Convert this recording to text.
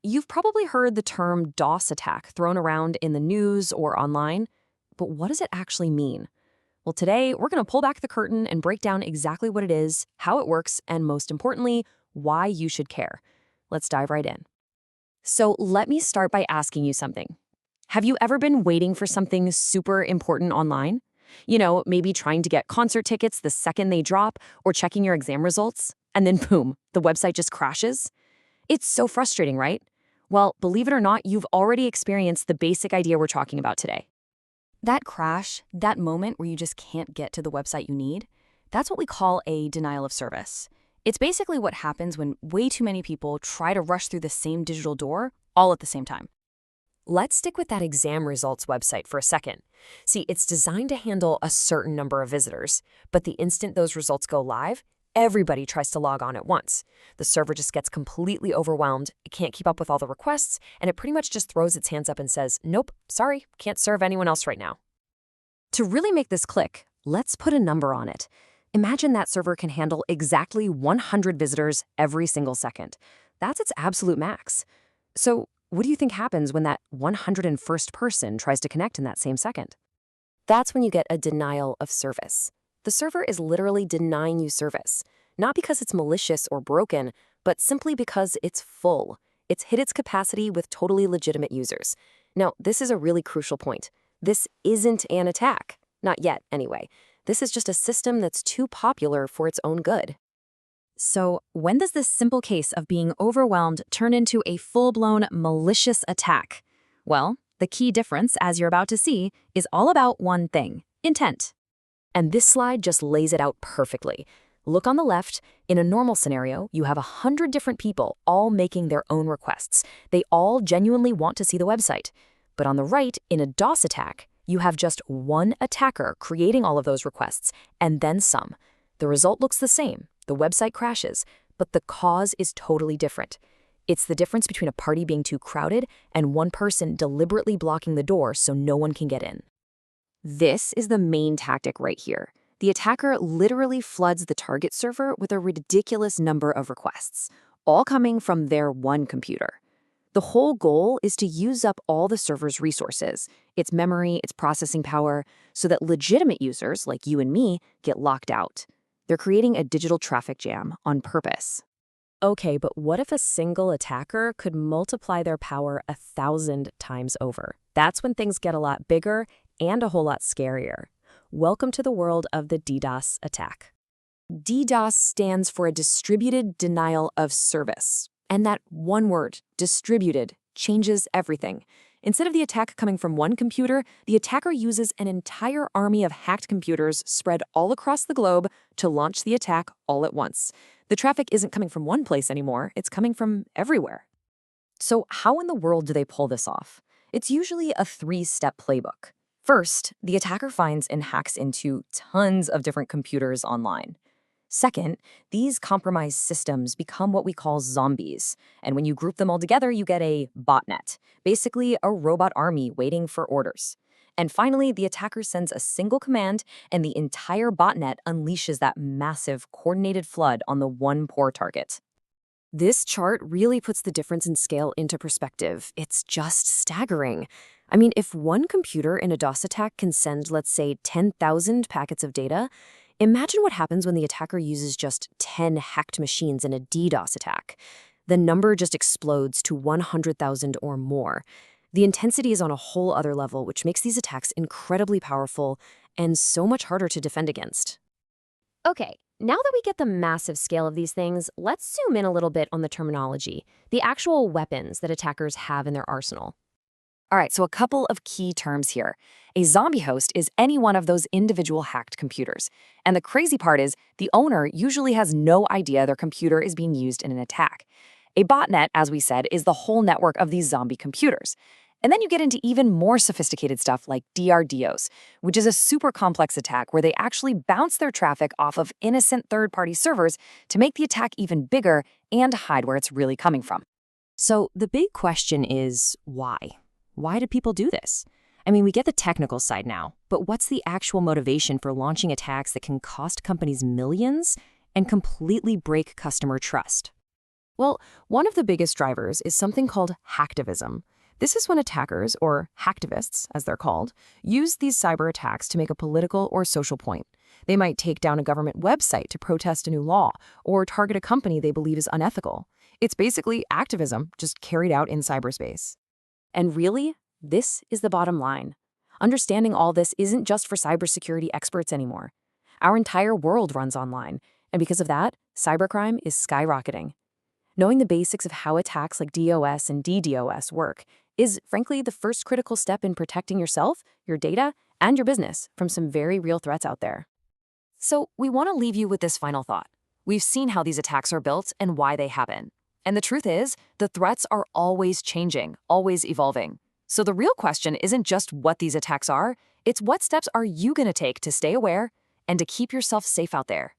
You've probably heard the term DOS attack thrown around in the news or online, but what does it actually mean? Well, today we're going to pull back the curtain and break down exactly what it is, how it works, and most importantly, why you should care. Let's dive right in. So let me start by asking you something. Have you ever been waiting for something super important online? Maybe trying to get concert tickets the second they drop or checking your exam results, and then boom, the website just crashes? It's so frustrating, right? Well, believe it or not, you've already experienced the basic idea we're talking about today. That crash, that moment where you just can't get to the website you need, that's what we call a denial of service. It's basically what happens when way too many people try to rush through the same digital door all at the same time. Let's stick with that exam results website for a second. See, it's designed to handle a certain number of visitors, but the instant those results go live, everybody tries to log on at once. The server just gets completely overwhelmed, it can't keep up with all the requests, and it pretty much just throws its hands up and says, nope, sorry, can't serve anyone else right now. To really make this click, let's put a number on it. Imagine that server can handle exactly 100 visitors every single second. That's its absolute max. So what do you think happens when that 101st person tries to connect in that same second? That's when you get a denial of service. The server is literally denying you service, not because it's malicious or broken, but simply because it's full. It's hit its capacity with totally legitimate users. Now, this is a really crucial point. This isn't an attack. Not yet, anyway. This is just a system that's too popular for its own good. So, when does this simple case of being overwhelmed turn into a full-blown malicious attack? Well, the key difference, as you're about to see, is all about one thing: intent. And this slide just lays it out perfectly. Look on the left. In a normal scenario, you have 100 different people all making their own requests. They all genuinely want to see the website. But on the right, in a DOS attack, you have just one attacker creating all of those requests, and then some. The result looks the same. The website crashes, but the cause is totally different. It's the difference between a party being too crowded and one person deliberately blocking the door so no one can get in. This is the main tactic right here. The attacker literally floods the target server with a ridiculous number of requests, all coming from their one computer. The whole goal is to use up all the server's resources, its memory, its processing power, so that legitimate users like you and me get locked out. They're creating a digital traffic jam on purpose. Okay, but what if a single attacker could multiply their power 1,000 times over? That's when things get a lot bigger and a whole lot scarier. Welcome to the world of the DDoS attack. DDoS stands for a distributed denial of service. And that one word, distributed, changes everything. Instead of the attack coming from one computer, the attacker uses an entire army of hacked computers spread all across the globe to launch the attack all at once. The traffic isn't coming from one place anymore, it's coming from everywhere. So how in the world do they pull this off? It's usually a 3-step playbook. First, the attacker finds and hacks into tons of different computers online. Second, these compromised systems become what we call zombies. And when you group them all together, you get a botnet, basically a robot army waiting for orders. And finally, the attacker sends a single command, and the entire botnet unleashes that massive, coordinated flood on the one poor target. This chart really puts the difference in scale into perspective. It's just staggering. I mean, if one computer in a DOS attack can send, let's say, 10,000 packets of data, imagine what happens when the attacker uses just 10 hacked machines in a DDoS attack. The number just explodes to 100,000 or more. The intensity is on a whole other level, which makes these attacks incredibly powerful and so much harder to defend against. Okay, now that we get the massive scale of these things, let's zoom in a little bit on the terminology, the actual weapons that attackers have in their arsenal. All right, so a couple of key terms here. A zombie host is any one of those individual hacked computers. And the crazy part is the owner usually has no idea their computer is being used in an attack. A botnet, as we said, is the whole network of these zombie computers. And then you get into even more sophisticated stuff like DDoS, which is a super complex attack where they actually bounce their traffic off of innocent third-party servers to make the attack even bigger and hide where it's really coming from. So the big question is, why? Why do people do this? I mean, we get the technical side now, but what's the actual motivation for launching attacks that can cost companies millions and completely break customer trust? Well, one of the biggest drivers is something called hacktivism. This is when attackers, or hacktivists as they're called, use these cyber attacks to make a political or social point. They might take down a government website to protest a new law or target a company they believe is unethical. It's basically activism, just carried out in cyberspace. And really, this is the bottom line. Understanding all this isn't just for cybersecurity experts anymore. Our entire world runs online, and because of that, cybercrime is skyrocketing. Knowing the basics of how attacks like DOS and DDoS work is, frankly, the first critical step in protecting yourself, your data, and your business from some very real threats out there. So, we want to leave you with this final thought. We've seen how these attacks are built and why they happen. And the truth is, the threats are always changing, always evolving. So the real question isn't just what these attacks are, it's what steps are you going to take to stay aware and to keep yourself safe out there.